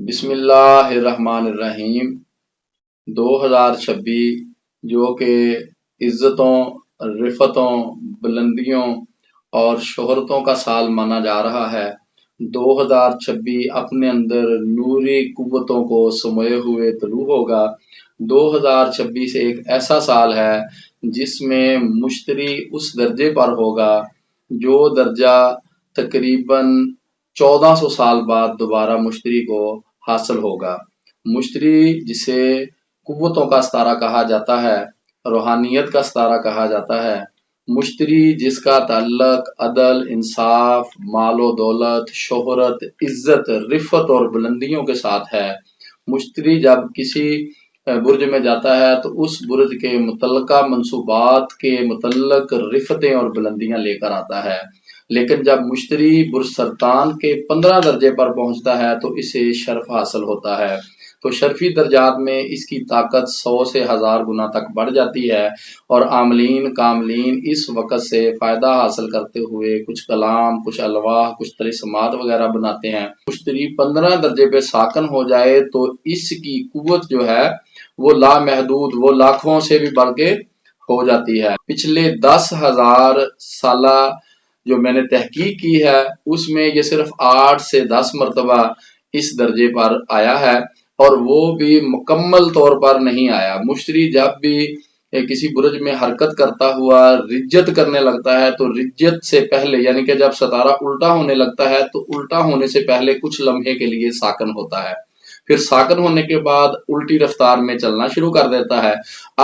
بسم اللہ الرحمن الرحیم 2026 جو کہ عزتوں، رفتوں، بلندیوں اور شہرتوں کا سال مانا جا رہا ہے۔ 2026 اپنے اندر نوری قوتوں کو سموئے ہوئے طلوع ہوگا۔ 2026 ایک ایسا سال ہے جس میں مشتری اس درجے پر ہوگا جو درجہ تقریباً 1400 سال بعد دوبارہ مشتری کو حاصل ہوگا۔ مشتری جسے قوتوں کا ستارہ کہا جاتا ہے، روحانیت کا ستارہ کہا جاتا ہے، مشتری جس کا تعلق عدل، انصاف، مال و دولت، شہرت، عزت، رفت اور بلندیوں کے ساتھ ہے۔ مشتری جب کسی برج میں جاتا ہے تو اس برج کے متعلقہ منصوبات کے متعلق رفتیں اور بلندیاں لے کر آتا ہے، لیکن جب مشتری برج سرطان کے 15 درجے پر پہنچتا ہے تو اسے شرف حاصل ہوتا ہے۔ تو شرفی درجات میں اس کی طاقت 100 سے 1000 گنا تک بڑھ جاتی ہے اور عاملین کاملین اس وقت سے فائدہ حاصل کرتے ہوئے کچھ کلام، کچھ الواح، کچھ طلسمات وغیرہ بناتے ہیں۔ مشتری 15 درجے پہ ساکن ہو جائے تو اس کی قوت جو ہے وہ لامحدود، وہ لاکھوں سے بھی بڑھ کے ہو جاتی ہے۔ پچھلے 10,000 سالہ جو میں نے تحقیق کی ہے اس میں یہ صرف 8 سے 10 مرتبہ اس درجے پر آیا ہے، اور وہ بھی مکمل طور پر نہیں آیا۔ مشتری جب بھی کسی برج میں حرکت کرتا ہوا رجت کرنے لگتا ہے تو رجت سے پہلے، یعنی کہ جب ستارہ الٹا ہونے لگتا ہے تو الٹا ہونے سے پہلے کچھ لمحے کے لیے ساکن ہوتا ہے، پھر ساکن ہونے کے بعد الٹی رفتار میں چلنا شروع کر دیتا ہے۔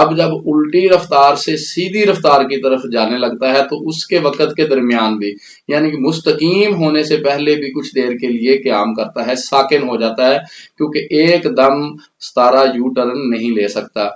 اب جب الٹی رفتار سے سیدھی رفتار کی طرف جانے لگتا ہے تو اس کے وقت کے درمیان بھی، یعنی کہ مستقیم ہونے سے پہلے بھی کچھ دیر کے لیے قیام کرتا ہے، ساکن ہو جاتا ہے، کیونکہ ایک دم ستارہ یو ٹرن نہیں لے سکتا۔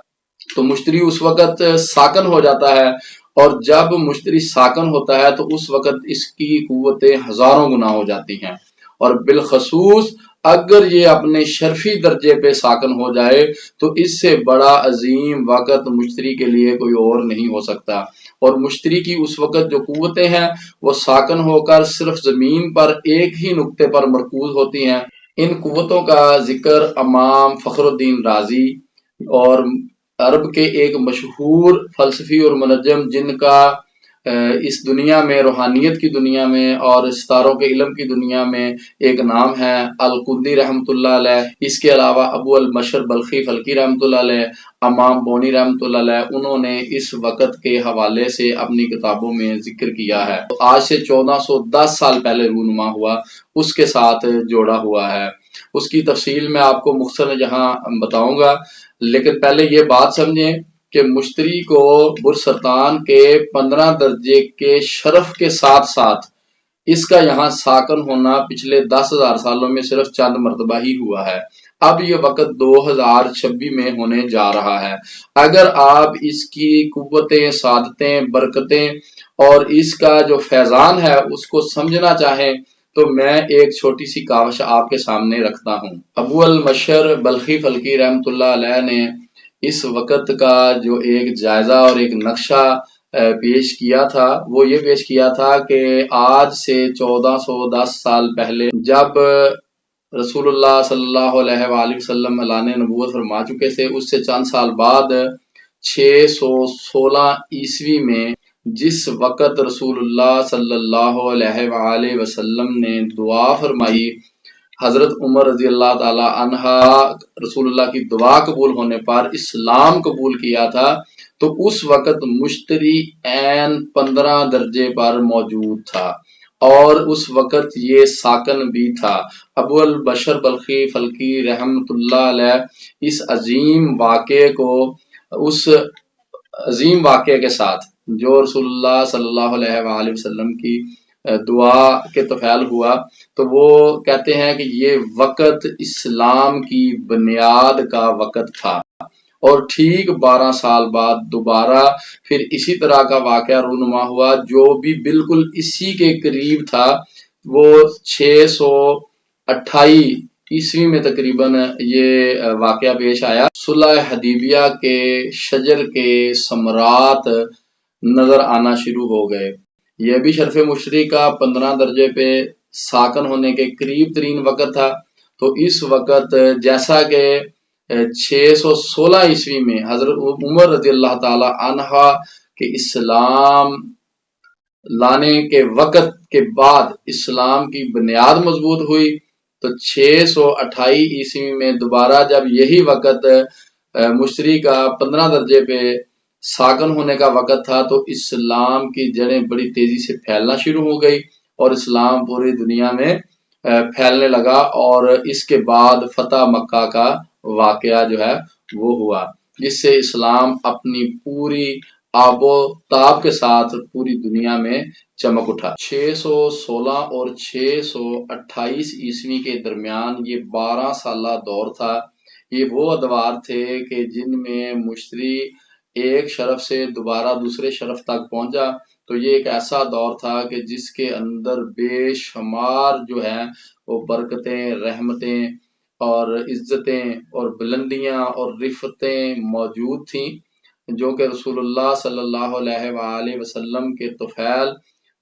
تو مشتری اس وقت ساکن ہو جاتا ہے، اور جب مشتری ساکن ہوتا ہے تو اس وقت اس کی قوتیں ہزاروں گنا ہو جاتی ہیں، اور بالخصوص اگر یہ اپنے شرفی درجے پہ ساکن ہو جائے تو اس سے بڑا عظیم وقت مشتری کے لیے کوئی اور نہیں ہو سکتا۔ اور مشتری کی اس وقت جو قوتیں ہیں وہ ساکن ہو کر صرف زمین پر ایک ہی نقطے پر مرکوز ہوتی ہیں۔ ان قوتوں کا ذکر امام فخر الدین رازی اور عرب کے ایک مشہور فلسفی اور منجم جن کا اس دنیا میں، روحانیت کی دنیا میں اور ستاروں کے علم کی دنیا میں ایک نام ہے، القندی رحمۃ اللہ علیہ۔ اس کے علاوہ ابو المشر بلخی فلکی رحمۃ اللہ علیہ، امام بونی رحمۃ اللہ علیہ، انہوں نے اس وقت کے حوالے سے اپنی کتابوں میں ذکر کیا ہے۔ آج سے 1410 سال پہلے رونما ہوا، اس کے ساتھ جوڑا ہوا ہے۔ اس کی تفصیل میں آپ کو مختصر جہاں بتاؤں گا، لیکن پہلے یہ بات سمجھیں کہ مشتری کو برج سرطان کے 15 درجے کے شرف کے ساتھ ساتھ اس کا یہاں ساکن ہونا پچھلے 10,000 سالوں میں صرف چند مرتبہ ہی ہوا ہے۔ اب یہ وقت 2026 میں ہونے جا رہا ہے۔ اگر آپ اس کی قوتیں، سعادتیں، برکتیں اور اس کا جو فیضان ہے اس کو سمجھنا چاہیں تو میں ایک چھوٹی سی کاوش آپ کے سامنے رکھتا ہوں۔ ابو المشر بلخی فلکی رحمۃ اللہ علیہ نے اس وقت کا جو ایک جائزہ اور ایک نقشہ پیش کیا تھا، وہ یہ پیش کیا تھا کہ آج سے 1410 سال پہلے جب رسول اللہ صلی اللہ علیہ وآلہ وسلم اعلان نبوت فرما چکے تھے، اس سے چند سال بعد 616 عیسوی میں جس وقت رسول اللہ صلی اللہ علیہ وآلہ وسلم نے دعا فرمائی، حضرت عمر رضی اللہ تعالی عنہ رسول اللہ کی دعا قبول ہونے پر اسلام قبول کیا تھا، تو اس وقت مشتری عین 15 درجے پر موجود تھا، اور اس وقت یہ ساکن بھی تھا۔ ابو البشر بلخی فلکی رحمۃ اللہ علیہ اس عظیم واقعے کو، اس عظیم واقعے کے ساتھ جو رسول اللہ صلی اللہ علیہ وآلہ وسلم کی دعا کے طفیل ہوا، تو وہ کہتے ہیں کہ یہ وقت اسلام کی بنیاد کا وقت تھا، اور ٹھیک 12 سال بعد دوبارہ پھر اسی طرح کا واقعہ رونما ہوا جو بھی بالکل اسی کے قریب تھا۔ وہ 628 عیسوی میں تقریباً یہ واقعہ پیش آیا۔ صلح حدیبیہ کے شجر کے ثمرات نظر آنا شروع ہو گئے۔ یہ بھی شرف مشتری کا 15 درجے پہ ساکن ہونے کے قریب ترین وقت تھا۔ تو اس وقت جیسا کہ 616 عیسوی میں حضرت عمر رضی اللہ تعالی عنہ کے اسلام لانے کے وقت کے بعد اسلام کی بنیاد مضبوط ہوئی، تو 628 عیسوی میں دوبارہ جب یہی وقت مشتری کا 15 درجے پہ ساکن ہونے کا وقت تھا، تو اسلام کی جڑیں بڑی تیزی سے پھیلنا شروع ہو گئی اور اسلام پوری دنیا میں پھیلنے لگا، اور اس کے بعد فتح مکہ کا واقعہ جو ہے وہ ہوا، جس سے اسلام اپنی پوری آب و تاب کے ساتھ پوری دنیا میں چمک اٹھا۔ 616 اور 628 عیسوی کے درمیان یہ 12 سالہ دور تھا۔ یہ وہ ادوار تھے کہ جن میں مشتری ایک شرف سے دوبارہ دوسرے شرف تک پہنچا، تو یہ ایک ایسا دور تھا کہ جس کے اندر بے شمار جو ہیں وہ برکتیں، رحمتیں اور عزتیں اور بلندیاں اور رفتیں موجود تھیں، جو کہ رسول اللہ صلی اللہ علیہ وآلہ وسلم کے طفیل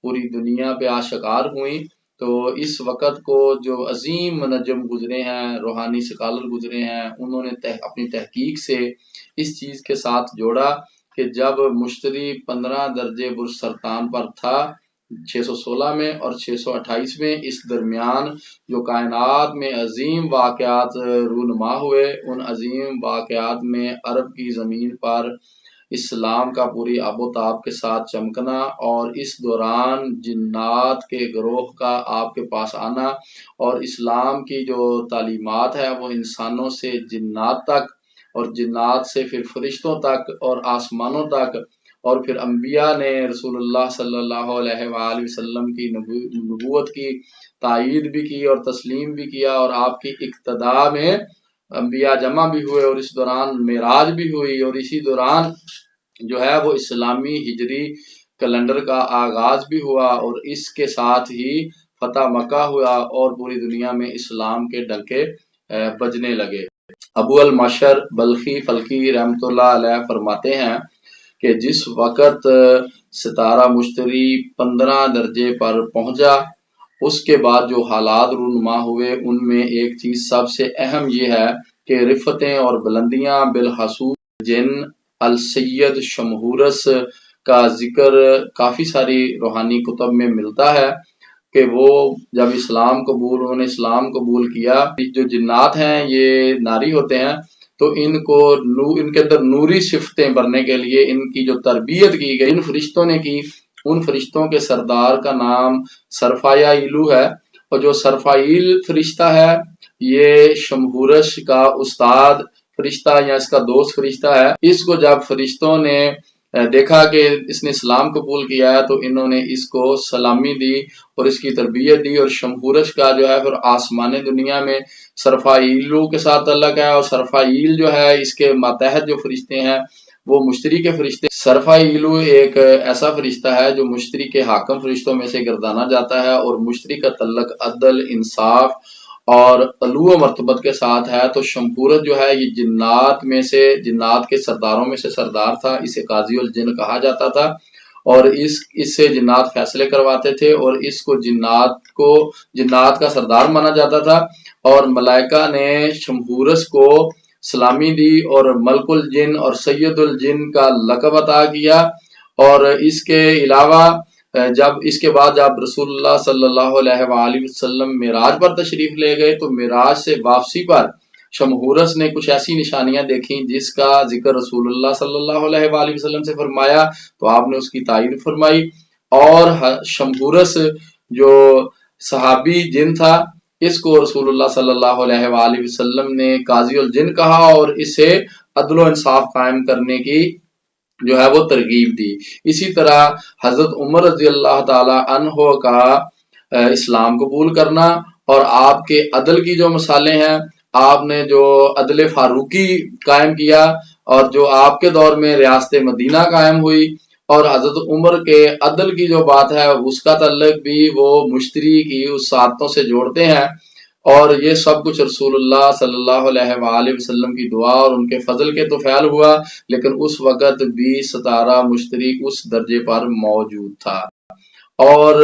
پوری دنیا پہ آشکار ہوئیں۔ تو اس وقت کو جو عظیم منجم گزرے ہیں، روحانی سکالر گزرے ہیں، انہوں نے اپنی تحقیق سے اس چیز کے ساتھ جوڑا کہ جب مشتری 15 درجے برج سرطان پر تھا 616 میں اور 628 میں، اس درمیان جو کائنات میں عظیم واقعات رونما ہوئے، ان عظیم واقعات میں عرب کی زمین پر اسلام کا پوری آب و تاب کے ساتھ چمکنا، اور اس دوران جنات کے گروہ کا آپ کے پاس آنا، اور اسلام کی جو تعلیمات ہے وہ انسانوں سے جنات تک، اور جنات سے پھر فرشتوں تک اور آسمانوں تک، اور پھر انبیاء نے رسول اللہ صلی اللہ علیہ وآلہ وسلم کی نبوت کی تائید بھی کی اور تسلیم بھی کیا، اور آپ کی اقتداء میں انبیاء جمع بھی ہوئے، اور اس دوران معراج بھی ہوئی، اور اسی دوران جو ہے وہ اسلامی ہجری کیلنڈر کا آغاز بھی ہوا، اور اس کے ساتھ ہی فتح مکہ ہوا اور پوری دنیا میں اسلام کے ڈنکے بجنے لگے۔ ابو المشر بلخی فلکی رحمۃ اللہ علیہ فرماتے ہیں کہ جس وقت ستارہ مشتری 15 درجے پر پہنچا، اس کے بعد جو حالات رونما ہوئے، ان میں ایک چیز سب سے اہم یہ ہے کہ رفتیں اور بلندیاں بالخصوص جن السید شمہورس کا ذکر کافی ساری روحانی کتب میں ملتا ہے کہ وہ جب انہوں نے اسلام قبول کیا، جو جنات ہیں یہ ناری ہوتے ہیں، تو ان کے اندر نوری صفتیں بھرنے کے لیے ان کی جو تربیت کی گئی ان فرشتوں نے کی، ان فرشتوں کے سردار کا نام سرفایلو ہے، اور جو سرفائیل فرشتہ ہے یہ شمہورش کا استاد فرشتہ یا اس کا دوست فرشتہ ہے۔ اس کو جب فرشتوں نے دیکھا کہ اس نے اسلام قبول کیا ہے، تو انہوں نے اس کو سلامی دی اور اس کی تربیت دی، اور شمہورش کا جو ہے پھر آسمان دنیا میں سرفائیلو کے ساتھ تعلق ہے، اور سرفائیل جو ہے اس کے ماتحت جو فرشتے ہیں وہ مشتری کے فرشتے۔ سرفائیلو ایک ایسا فرشتہ ہے جو مشتری کے حاکم فرشتوں میں سے گردانا جاتا ہے، اور مشتری کا تعلق عدل، انصاف اور علو و مرتبت کے ساتھ ہے۔ تو شمہورت جو ہے یہ جنات کے سرداروں میں سے سردار تھا، اسے قاضی الجن کہا جاتا تھا، اور اس سے جنات فیصلے کرواتے تھے، اور اس کو جنات کا سردار مانا جاتا تھا، اور ملائکہ نے شمہورس کو سلامی دی اور ملک الجن اور سید الجن کا لقب عطا کیا۔ اور اس کے علاوہ اس کے بعد جب رسول اللہ صلی اللہ علیہ وآلہ وسلم معراج پر تشریف لے گئے، تو معراج سے واپسی پر شمہورس نے کچھ ایسی نشانیاں دیکھیں جس کا ذکر رسول اللہ صلی اللہ علیہ وآلہ وسلم سے فرمایا، تو آپ نے اس کی تائید فرمائی، اور شمہورس جو صحابی جن تھا، اس کو رسول اللہ صلی اللہ علیہ وآلہ وسلم نے قاضی الجن کہا، اور اسے عدل و انصاف قائم کرنے کی جو ہے وہ ترغیب دی۔ اسی طرح حضرت عمر رضی اللہ تعالی عنہ کا اسلام قبول کرنا اور آپ کے عدل کی جو مثالیں ہیں، آپ نے جو عدل فاروقی قائم کیا، اور جو آپ کے دور میں ریاست مدینہ قائم ہوئی، اور حضرت عمر کے عدل کی جو بات ہے اس کا تعلق بھی وہ مشتری کی اس سعادتوں سے جوڑتے ہیں، اور یہ سب کچھ رسول اللہ صلی اللہ علیہ وآلہ وسلم کی دعا اور ان کے فضل کے طفیل ہوا، لیکن اس وقت بھی ستارہ مشتری اس درجے پر موجود تھا۔ اور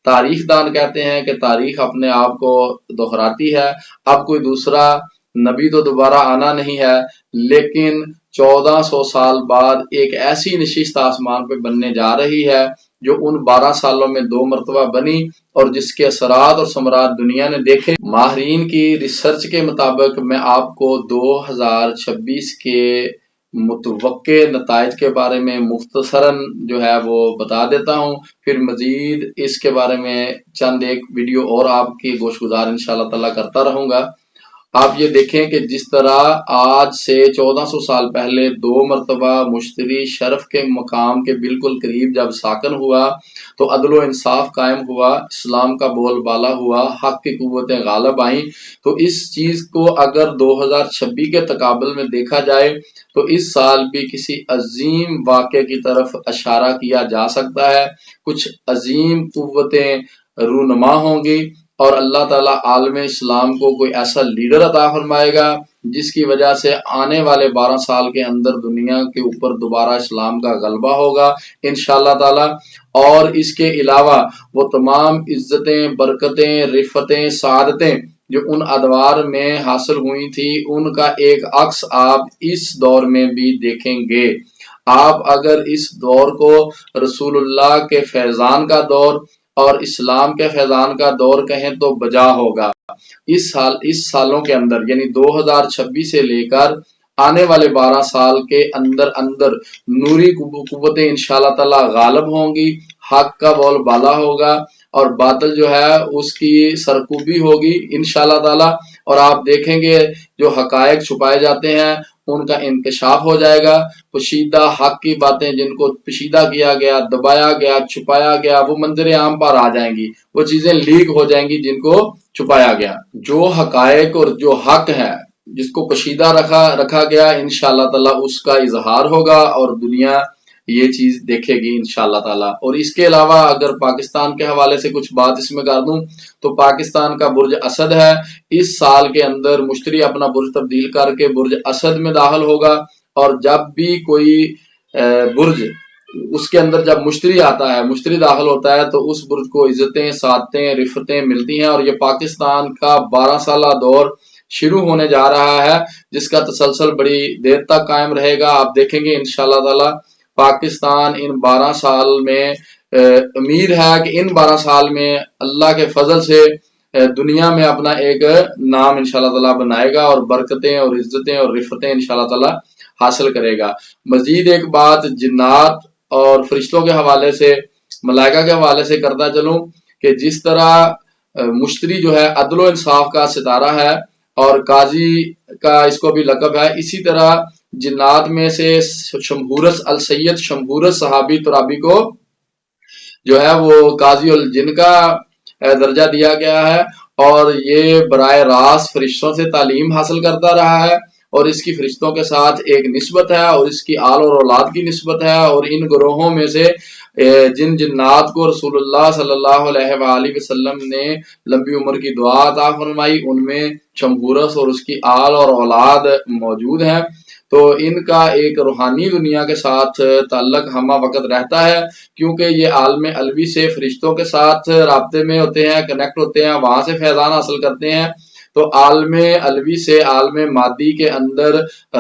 تاریخ دان کہتے ہیں کہ تاریخ اپنے آپ کو دہراتی ہے، اب کوئی دوسرا نبی تو دوبارہ آنا نہیں ہے، لیکن 1400 سال بعد ایک ایسی نشست آسمان پہ بننے جا رہی ہے جو ان 12 سالوں میں 2 مرتبہ بنی اور جس کے اثرات اور ثمرات دنیا نے دیکھے۔ ماہرین کی ریسرچ کے مطابق میں آپ کو 2026 کے متوقع نتائج کے بارے میں مختصراً جو ہے وہ بتا دیتا ہوں، پھر مزید اس کے بارے میں چند ایک ویڈیو اور آپ کی گوش گزار انشاءاللہ تعالیٰ کرتا رہوں گا۔ آپ یہ دیکھیں کہ جس طرح آج سے 1400 سال پہلے 2 مرتبہ مشتری شرف کے مقام کے بالکل قریب جب ساکن ہوا تو عدل و انصاف قائم ہوا، اسلام کا بول بالا ہوا، حق کی قوتیں غالب آئیں، تو اس چیز کو اگر 2026 کے تقابل میں دیکھا جائے تو اس سال بھی کسی عظیم واقعے کی طرف اشارہ کیا جا سکتا ہے، کچھ عظیم قوتیں رونما ہوں گی اور اللہ تعالیٰ عالم اسلام کو کوئی ایسا لیڈر عطا فرمائے گا جس کی وجہ سے آنے والے 12 سال کے اندر دنیا کے اوپر دوبارہ اسلام کا غلبہ ہوگا انشاءاللہ تعالیٰ۔ اور اس کے علاوہ وہ تمام عزتیں، برکتیں، رفتیں، سعادتیں جو ان ادوار میں حاصل ہوئی تھی ان کا ایک عکس آپ اس دور میں بھی دیکھیں گے۔ آپ اگر اس دور کو رسول اللہ کے فیضان کا دور اور اسلام کے فیضان کا دور کہیں تو بجا ہوگا۔ اس سالوں کے اندر یعنی 2026 سے لے کر آنے والے 12 سال کے اندر نوری قوتیں انشاءاللہ تعالی غالب ہوں گی، حق کا بول بالا ہوگا اور باطل جو ہے اس کی سرکوبی ہوگی انشاءاللہ تعالی، اور آپ دیکھیں گے جو حقائق چھپائے جاتے ہیں ان کا انکشاف ہو جائے گا، پوشیدہ حق کی باتیں جن کو پوشیدہ کیا گیا، دبایا گیا، چھپایا گیا، وہ منظر عام پر آ جائیں گی، وہ چیزیں لیک ہو جائیں گی جن کو چھپایا گیا۔ جو حقائق اور جو حق ہے جس کو پوشیدہ رکھا گیا انشاءاللہ تعالی اس کا اظہار ہوگا اور دنیا یہ چیز دیکھے گی انشاءاللہ تعالی۔ اور اس کے علاوہ اگر پاکستان کے حوالے سے کچھ بات اس میں کر دوں تو پاکستان کا برج اسد ہے، اس سال کے اندر مشتری اپنا برج تبدیل کر کے برج اسد میں داخل ہوگا، اور جب بھی کوئی برج اس کے اندر جب مشتری آتا ہے، مشتری داخل ہوتا ہے تو اس برج کو عزتیں، سعادتیں، رفتیں ملتی ہیں، اور یہ پاکستان کا 12 سالہ دور شروع ہونے جا رہا ہے جس کا تسلسل بڑی دیر تک قائم رہے گا۔ آپ دیکھیں گے انشاءاللہ تعالی پاکستان ان 12 سال میں امید ہے کہ ان 12 سال میں اللہ کے فضل سے دنیا میں اپنا ایک نام انشاءاللہ تعالی بنائے گا اور برکتیں اور عزتیں اور رفتیں انشاءاللہ تعالی حاصل کرے گا۔ مزید ایک بات جنات اور فرشتوں کے حوالے سے، ملائکہ کے حوالے سے کرتا چلوں کہ جس طرح مشتری جو ہے عدل و انصاف کا ستارہ ہے اور قاضی کا اس کو بھی لقب ہے، اسی طرح جنات میں سے شمہورس السید شمہورس صحابی ترابی کو جو ہے وہ قاضی الجن کا درجہ دیا گیا ہے، اور یہ براہ راست فرشتوں سے تعلیم حاصل کرتا رہا ہے اور اس کی فرشتوں کے ساتھ ایک نسبت ہے اور اس کی آل اور اولاد کی نسبت ہے، اور ان گروہوں میں سے جن جنات کو رسول اللہ صلی اللہ علیہ وآلہ وسلم نے لمبی عمر کی دعا عطا فرمائی ان میں شمہورس اور اس کی آل اور اولاد موجود ہیں، تو ان کا ایک روحانی دنیا کے ساتھ تعلق ہمہ وقت رہتا ہے کیونکہ یہ عالم علوی سے فرشتوں کے ساتھ رابطے میں ہوتے ہیں، کنیکٹ ہوتے ہیں، وہاں سے فیضان حاصل کرتے ہیں، تو عالم علوی سے عالم مادی کے اندر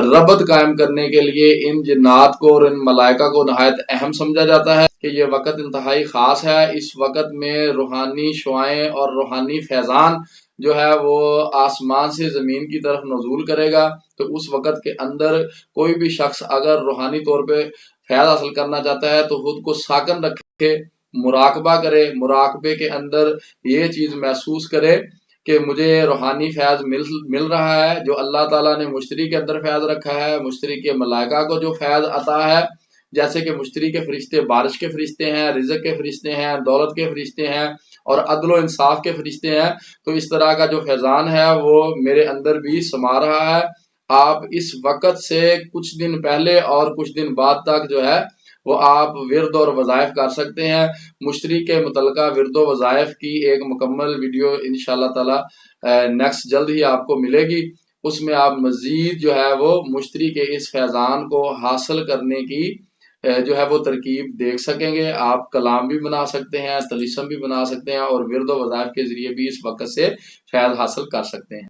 ربط قائم کرنے کے لیے ان جنات کو اور ان ملائکہ کو نہایت اہم سمجھا جاتا ہے کہ یہ وقت انتہائی خاص ہے۔ اس وقت میں روحانی شعائیں اور روحانی فیضان جو ہے وہ آسمان سے زمین کی طرف نزول کرے گا، تو اس وقت کے اندر کوئی بھی شخص اگر روحانی طور پہ فیض حاصل کرنا چاہتا ہے تو خود کو ساکن رکھے، مراقبہ کرے، مراقبے کے اندر یہ چیز محسوس کرے کہ مجھے روحانی فیض مل رہا ہے، جو اللہ تعالیٰ نے مشتری کے اندر فیض رکھا ہے، مشتری کے ملائکہ کو جو فیض عطا ہے، جیسے کہ مشتری کے فرشتے بارش کے فرشتے ہیں، رزق کے فرشتے ہیں، دولت کے فرشتے ہیں اور عدل و انصاف کے فرشتے ہیں، تو اس طرح کا جو فیضان ہے وہ میرے اندر بھی سما رہا ہے۔ آپ اس وقت سے کچھ دن پہلے اور کچھ دن بعد تک جو ہے وہ آپ ورد اور وظائف کر سکتے ہیں۔ مشتری کے متعلقہ ورد و وظائف کی ایک مکمل ویڈیو انشاءاللہ تعالی نیکسٹ جلد ہی آپ کو ملے گی، اس میں آپ مزید جو ہے وہ مشتری کے اس فیضان کو حاصل کرنے کی جو ہے وہ ترکیب دیکھ سکیں گے. آپ کلام بھی بنا سکتے ہیں، طلیسم بھی بنا سکتے ہیں، اور ورد و وظائف کے ذریعے بھی اس وقت سے فیض حاصل کر سکتے ہیں.